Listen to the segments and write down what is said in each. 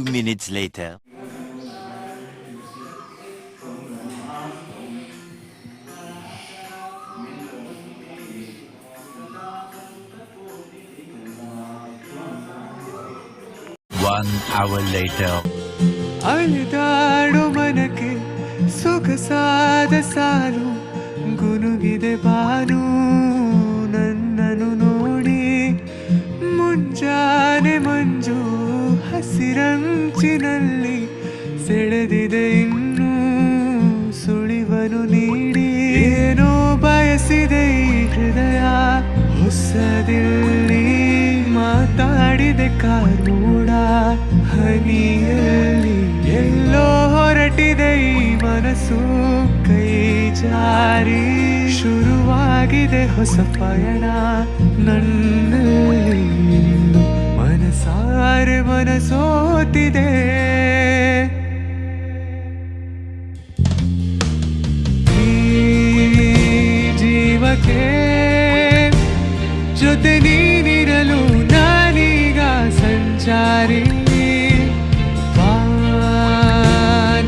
minutes later. One hour later. ಅಳಿದಾಡು ಮನಕ್ಕೆ ಸೊಗಸಾದ ಸಾಲು ಗುನುಗಿದೆ ಬಾನು ನನ್ನನು ನೋಡಿ ಮುಂಜಾನೆ ಮಂಜು ಹಸಿರಂಚಿನಲ್ಲಿ ಸೆಳೆದಿದೆ ಇನ್ನು ಸುಳಿವನು ನೀಡಿ ಏನೋ ಬಯಸಿದೆ ಈ ಹೃದಯ ಹೊಸದಿಲ್ಲಿ ಮಾತಾಡಿದೆ ಕಾರೂಡ ಹನಿಯಲ್ಲಿ ಎಲ್ಲೋ ಹೊರಟಿದೆ ಈ ಮನಸ್ಸು ಕೈ ಜಾರಿ ಶುರುವಾಗಿದೆ ಹೊಸ ಪಯಣ ನನ್ನಲ್ಲಿ ಮನಸಾರೆ ಮನಸೋತಿದೆ ಈ ಜೀವಕ್ಕೆ ಜೊತೆ ನೀನಿರಲು ನಾನೀಗ ಸಂಚಾರಿ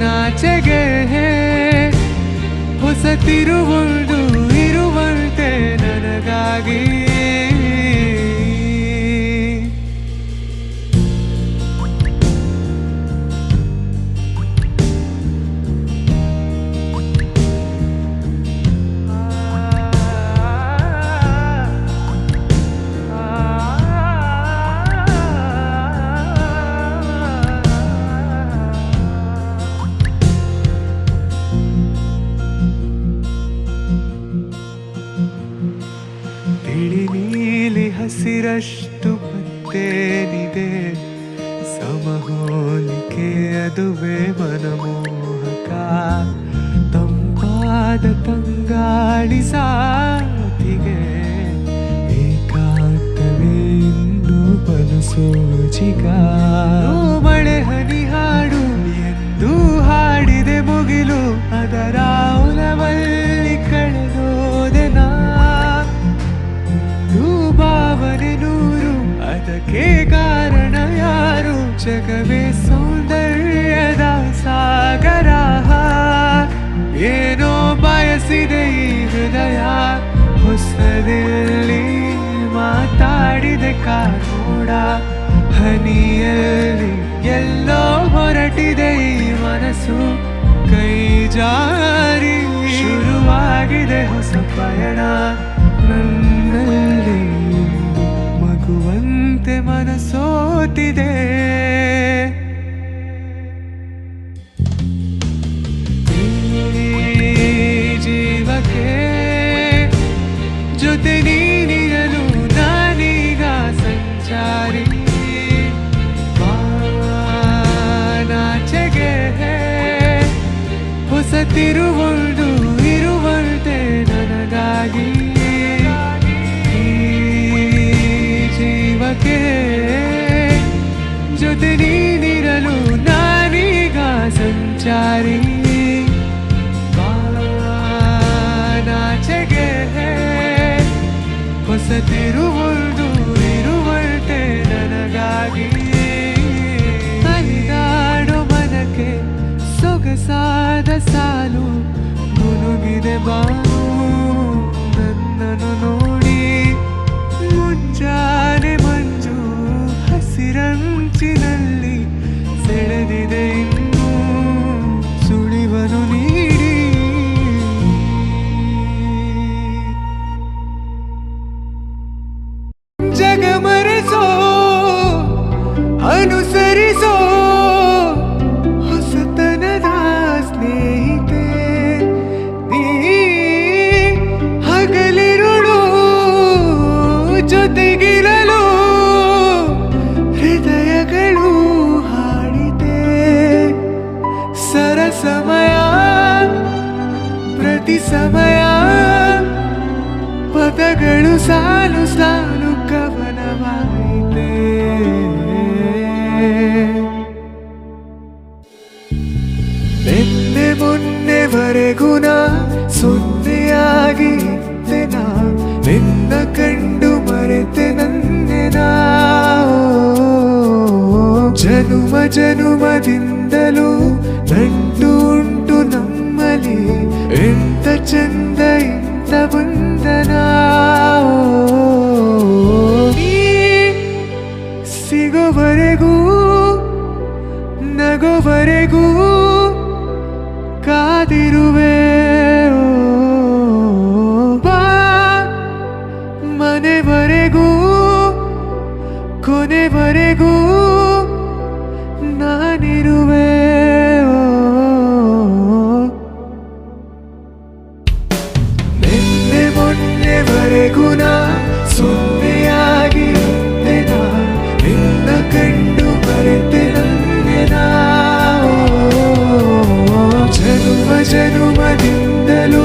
ನಾಚೆಗೆ ಹೊಸ ತಿರುವೊಂದು ಇರುವಂತೆ ನನಗಾಗಿ ತಿಳಿ ನೀಲಿ ಹಸಿರಷ್ಟು ಮತ್ತೇನಿದೆ ಸಮಹೋಲಿಕೆ ಅದುವೇ ಮನಮೋಹಕ ತಂಪಾದ ತಂಗಾಳಿ ಸಾತಿಗೆ ಏಕಾಂತವೇ ಇನ್ನು ಬಲು ಸೋಜಿಗ ಮಳೆ ಹನಿ ಹಾಡು ಎಂದು ಹಾಡಿದೆ ಮುಗಿಲು ಅದರ ಉಲವಲ್ಲಿ ಕಳೆದೋದೆ ನಾ ಭಾವನೆ ನೂರು ಅದಕ್ಕೆ ಕಾರಣ ಯಾರು ಜಗವೇ ಸೌಂದರ್ಯದ ಸಾಗರ ಏನೋ ಬಯಸಿದೆ ಈ ಹೃದಯ ಹೊಸದಿಲ್ಲಿ ಮಾತಾಡಿದೆ ಕಾರೂಡ ಹನಿಯಲ್ಲಿ ಎಲ್ಲೋ ಹೊರಟಿದೆ ಈ ಮನಸ್ಸು ಕೈ ಜಾರಿ ಶುರುವಾಗಿದೆ ಹೊಸ ಪಯಣ ನನ್ನಲ್ಲಿ ಮಗುವಂತೆ ಮನಸೋತಿದೆ ಜೀವಕ್ಕೆ ಜೊತೆ ನೀನಿರಲು ನಾನೀಗ ಸಂಚಾರಿ ನಾಚೆಗೆ ಹೊಸ ತಿರುವೊಂದು ಇರುವಂತೆ ನನಗಾಗಿ ಜೀವಕ್ಕೆ ಜೊತೆ ನೀನಿರಲು ನಾನೀಗ ಸಂಚಾರಿ ನಾಚೆಗೆ ಹೊಸ ತಿರುವೊಂದು ಇರುವಂತೆ ನನಗಾಗಿ ಅಲಿದಾಡೋ ಮನಕ್ಕೆ ಸೊಗಸಾದ ಸಾಲು ಗುನುಗಿದೆ ಬಾನು ನನ್ನನು ನೋಡಿ ಮುಂಜಾನೆ ಮಂಜು ಹಸಿರಂಚಿನಲ್ಲಿ ಸೆಳೆದಿದೆ ಇನ್ನು ಸುಳಿವನು ನೀಡಿ ಜಗ ಮರೆಸೋ ಅನುಸರಿಸೋ ಹೊಸತನದ ಸ್ನೇಹಿತೆ ನೀ ಹಗಲಿರುಳು ಜೊತೆಗಿರಲು ಹೃದಯಗಳು ಹಾಡಿದೆ ಸರಸಮಯ ಪ್ರತಿ ಸಮಯ ಪದಗಳು ಸಾಲು ಸಾಲು ಕವನವಾಯಿತೆ ನಿನ್ನೆ ಮೊನ್ನೆವರೆಗೂ ನಾ ಸೊನ್ನೆಯಾಗಿದ್ದೆ ನಾ ನಿನ್ನ ಕಂಡು ಮರೆತೆ ನನ್ನೆನ ಜನುಮ ಜನುಮದಿಂದಲೂ ನಂಟು ಉಂಟು ನಮ್ಮಲ್ಲಿ, ಎಂತ ಚಂದ ಇಂಥ ಬಂಧನ. ನೀ ಸಿಗೋವರೆಗೂ ನಗೋವರೆಗೂ ಕಾದಿರುವೆ. ಬಾ ಮನೆವರೆಗೂ ಕೊನೆವರೆಗೂ ನಾನಿರುವೆ. ನಿನ್ನೆ ಮೊನ್ನೆವರೆಗೂ ನಾ ಸೊನ್ನೆಯಾಗಿರುತ್ತೆ, ನಾ ನಿನ್ನ ಕಂಡು ಮರೆತೆ ನನಗೆ ನಾ. ಜನುಮ ಜನುಮದಿಂದಲೂ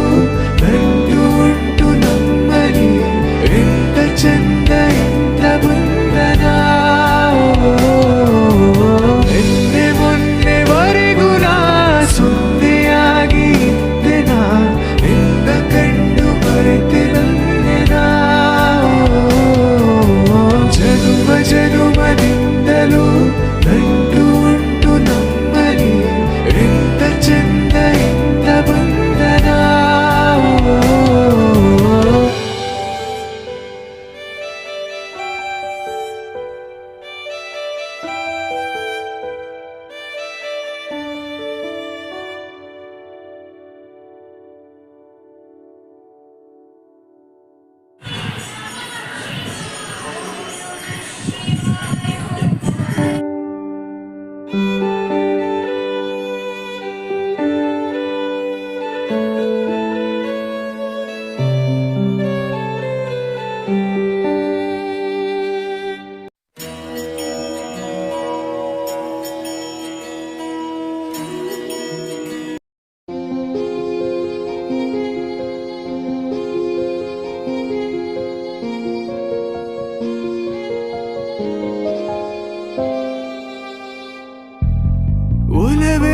ನಂಟು ಉಂಟು ನಮ್ಮಲ್ಲಿ, ಎಂತ ಚಂದ ಎಂತ ಬಂಧನ. ನಿನ್ನೆ ಮೊನ್ನೆವರೆಗೂ ನಾ ಸುಂದೆಯಾಗಿ ಇದ್ದೆ, ನಾ ನಿನ್ನ ಕಂಡು ಮರೆತೆ ನನಗೆ ನಾ. ಜನುಮ ಜನುಮದಿಂದಲೂ ನಂಟು ಉಂಟು ನಮ್ಮಲ್ಲಿ, ಎಂತ ಚಂದ ಎಂತ ಬಂಧನ.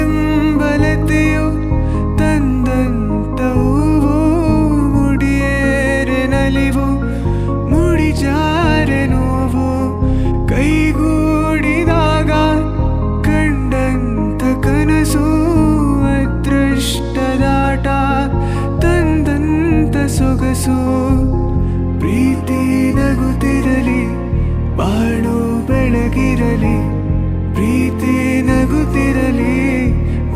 ಒಲವೆಂಬಲತೆಯು ತಂದಂತ ಹೂವು, ಮುಡಿಯೇರೆ ನಲಿವು ಮುಡಿಜಾರೆ ನೋವು, ಕೈಗೂಡಿದಾಗ ಕಂಡಂತ ಕನಸು ಅದೃಷ್ಟದಾಟ ತಂದಂತ ಸೊಗಸು. ಪ್ರೀತಿ ನಗುತ್ತಿರಲಿ ಬಾಳು ಬೆಳಗಿರಲಿ, ಪ್ರೀತಿ ನಗುತ್ತಿರಲಿ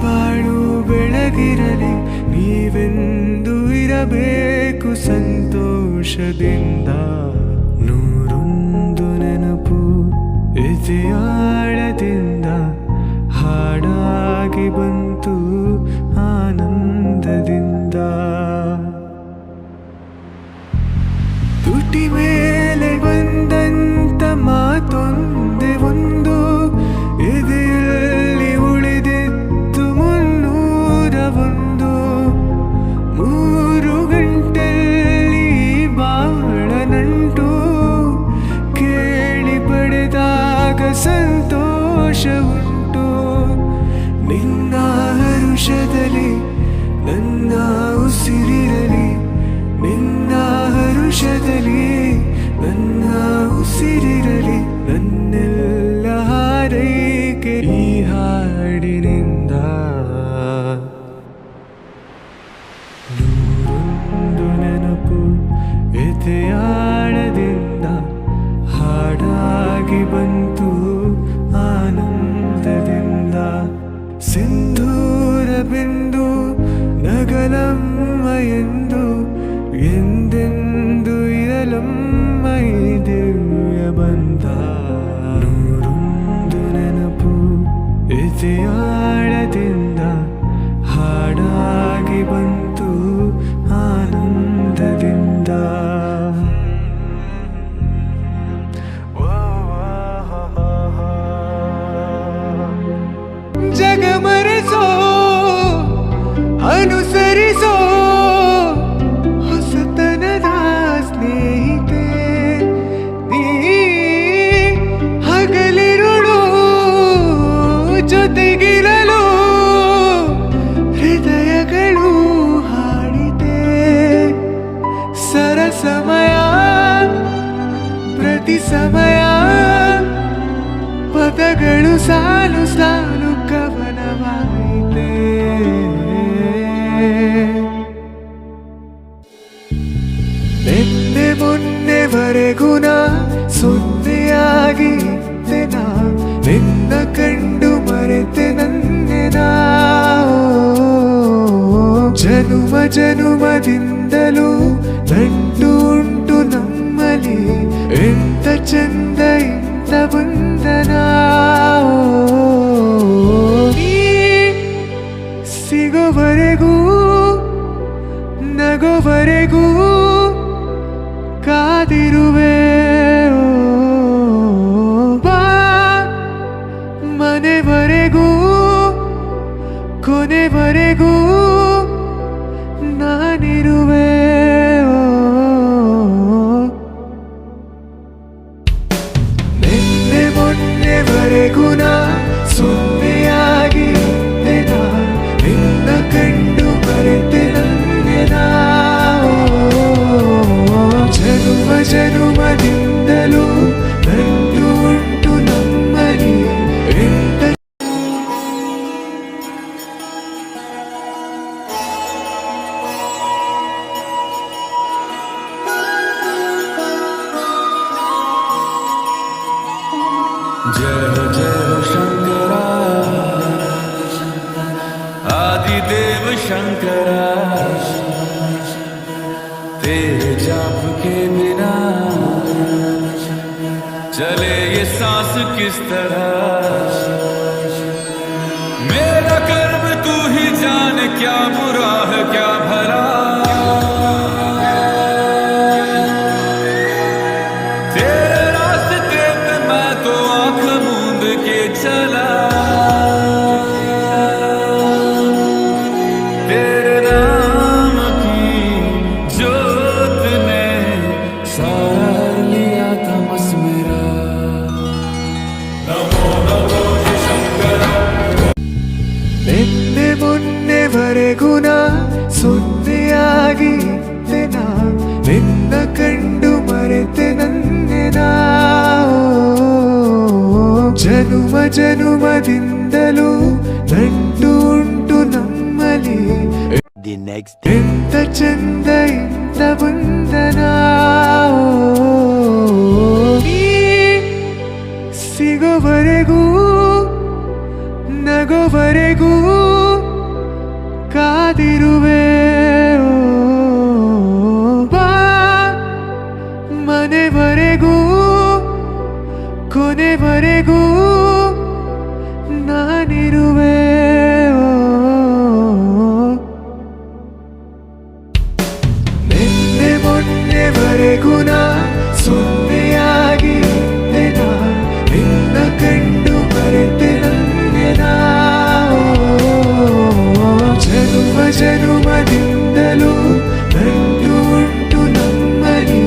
ಬಾಳು ಬೆಳಗಿರಲಿ, ನೀವೆಂದು ಇರಬೇಕು ಸಂತೋಷದಿಂದ. ನೂರೊಂದು ನೆನಪು ಎದೆಯಾಳದಿಂದ ಹಾಡಾಗಿ ಬಂತು ಆನಂದದಿಂದ. ತುಟಿ ಮೇಲೆ ಬಂದಂತ ಮಾತೊಂದೇ ಒಂದು, ಎದೆಯಲ್ಲಿ ಉಳಿದಿತ್ತು 301. 3 ಗಂಟೆಯಲ್ಲಿ ಬಾಳ ನಂಟು ಕೇಳಿ ಪಡೆದಾಗ ಸಂತೋಷ ಉಂಟು. ನಿನ್ನ ಹರುಷದಲ್ಲಿ ನನ್ನ ಉಸಿರಿರಲಿ, ನಿನ್ನ ಹರುಷದಲ್ಲಿ ನನ್ನ ಉಸಿರಿರಲಿ, ನನ್ನೆಲ್ಲ ಹಾರೈಕೆ ಈ ಹಾಡಿನಿಂದ. ನೂರೊಂದು ನೆನಪು ಎದೆಯಾಳದಿಂದ ಹಾಡಾಗಿ ಬಂತು ಆನಂದದಿಂದ. ಸಿಂಧೂರ ಬಿಂದು ನಗಲಮ್ಮ ಎಂದು, ಎಂದೆಂದು ಇರಲಮ್ಮ ಈ ದಿವ್ಯ ಬಂಧ. ನೂರೊಂದು ನೆನಪು ಎದೆಯಾಳದಿಂದ ಹಾಡಾಗಿ ಬಂತು ಆನಂದದಿಂದ. ಜಗ ಮರೆಸೋ ಅನುಸರಿಸೋ ಹೊಸತನದ ಸ್ನೇಹಿತೆ, ನೀ ಹಗಲಿರುಳು ಜೊತೆಗಿರಲು ಹೃದಯಗಳು ಹಾಡಿದೆ. ಸರಸಮಯ ಪ್ರತಿ ಸಮಯ ಪದಗಳ ಕ್ಷಣಗಳು ಸಾಲು ಸಾಲು ಕವನವಾಯಿತೆ. ನಿನ್ನೆ ಮೊನ್ನೆವರೆಗೂ ನಾ ಸೊನ್ನೆಯಾಗಿದ್ದೆ ನಾ, ನಿನ್ನ ಕಂಡು ಮರೆತೆ ನನ್ನೆ ನಾ. ಜನುಮ ಜನುಮದಿಂದಲೂ ನಂಟು ಉಂಟು ನಮ್ಮಲ್ಲಿ, ಎಂತ ಚಂದ ಇಂತ ಬಂಧನ. ನೀ ಸಿಗೋವರೆಗೂ ನಗೋವರೆಗೂ ಕಾದಿರುವೆ. ಬಾ ಮನೆವರೆಗೂ ಕೊನೆವರೆಗೂ ನಾನಿರುವೆ. ನಿನ್ನೆ ಮೊನ್ನೆವರೆಗೂ ನಾ ಸೊನ್ನೆಯಾಗಿದ್ದೆ ನಾ, ನಿನ್ನ ಕಂಡು ಮರೆತೆ ನನ್ನೆ ನಾ. ಜನುಮ ಜನುಮದಿಂದಲೂ ನಂಟು ಉಂಟು ನಮ್ಮಲ್ಲಿ, ಎಂತ जय हो शंकरा, आदिदेव शंकरा, तेरे जाप के बिना चले ये सांस किस तरह. मेरा कर्म तू ही जान, क्या बुरा है क्या भला. तेरे रास्ते पे मैं तो आंख मूंद के चला. तेरे नाम की जोत ने सारा लिया तमस मेरा. नमो नमो शंकरा. ನಿನ್ನೆ ಮೊನ್ನೆವರೆಗೂ ನಾ ಸೊನ್ನೆಯಾಗಿದ್ದೆ ನಾ, ನಿನ್ನ ಕಂಡು ಮರೆತೆ ನನ್ನೆ ನಾ. ಜನುಮ ಜನುಮದಿಂದಲೂ ನಂಟು ಉಂಟು ನಮ್ಮಲ್ಲಿ, The next day. ಎಂತ ಚಂದ ಇಂತ ಬಂಧನ. ನೀ ಸಿಗೋವರೆಗೂ ನಗೋವರೆಗೂ ಕಾದಿರುವೆ. ಬಾ ಮನೆವರೆಗೂ ಕೊನೆವರೆಗೂ ನಾನಿರುವೆ. ನಿನ್ನೆ ಮೊನ್ನೆವರೆಗೂ ನಾ ಸೊನ್ನೆಯಾಗಿದ್ದೆ ನಾ, ನಿನ್ನ ಕಂಡು ಮರೆತೆ ನನ್ನೆ ನಾ. ಜನುಮ ಜನುಮದಿಂದಲೂ ನಂಟು ಉಂಟು ನಮ್ಮಲ್ಲಿ,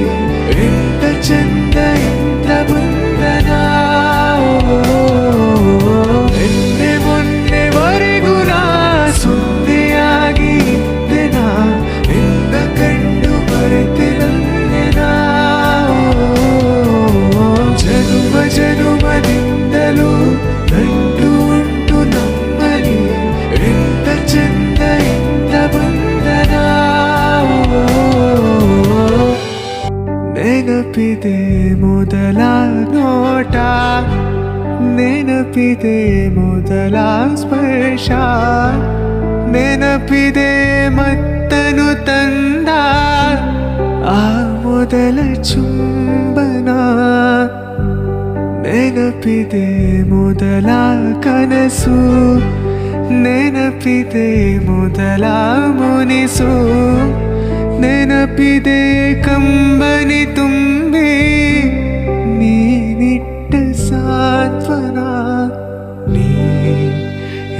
ಎಂತ ಚಂದ ಎಂತ ಬಂಧನ. ನಿನ್ನೆ ಮೊನ್ನೆವರೆಗೂ ನಾ ಸೊನ್ನೆಯಾಗಿದ್ದೆ ನಾ, ನಿನ್ನ ಕಂಡು ಮರೆತೆ ನನ್ನೆ ನಾ. ಜನುಮ ಜನುಮದಿಂದಲೂ ನಂಟು ಉಂಟು ನಮ್ಮಲ್ಲಿ, ಎಂತ ಚಂದ ಎಂತ ಬಂಧನ. ನೆನಪಿದೆ ಮೊದಲ ನೋಟ, ನೆನಪಿದೆ ಮೊದಲ ಸ್ಪರ್ಶ, ನೆನಪಿದೆ ಮತ್ತನು ತಂದ ಆ ಮೊದಲ ಚುಂಬನ. ನೆನಪಿದೆ ಮೊದಲ ಕನಸು, ನೆನಪಿದೆ ಮೊದಲ ಮುನಿಸು, ನೆನಪಿದೆ ಕಂಬನಿ ತುಂಬಿ ನೀನಿಟ್ಟ ಸಾಂತ್ವನ. ನೀ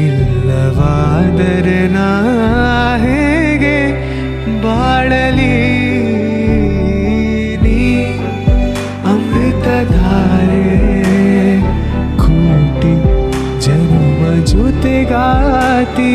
ಇಲ್ಲವಾದರೆ ನಾ ಹೇಗೆ ಬಾಳಲಿ. ನೀ ಅಮೃತಧಾರೆ ಕೂಟಿ ಜನುಮ ಜೊತೆಗಾತಿ.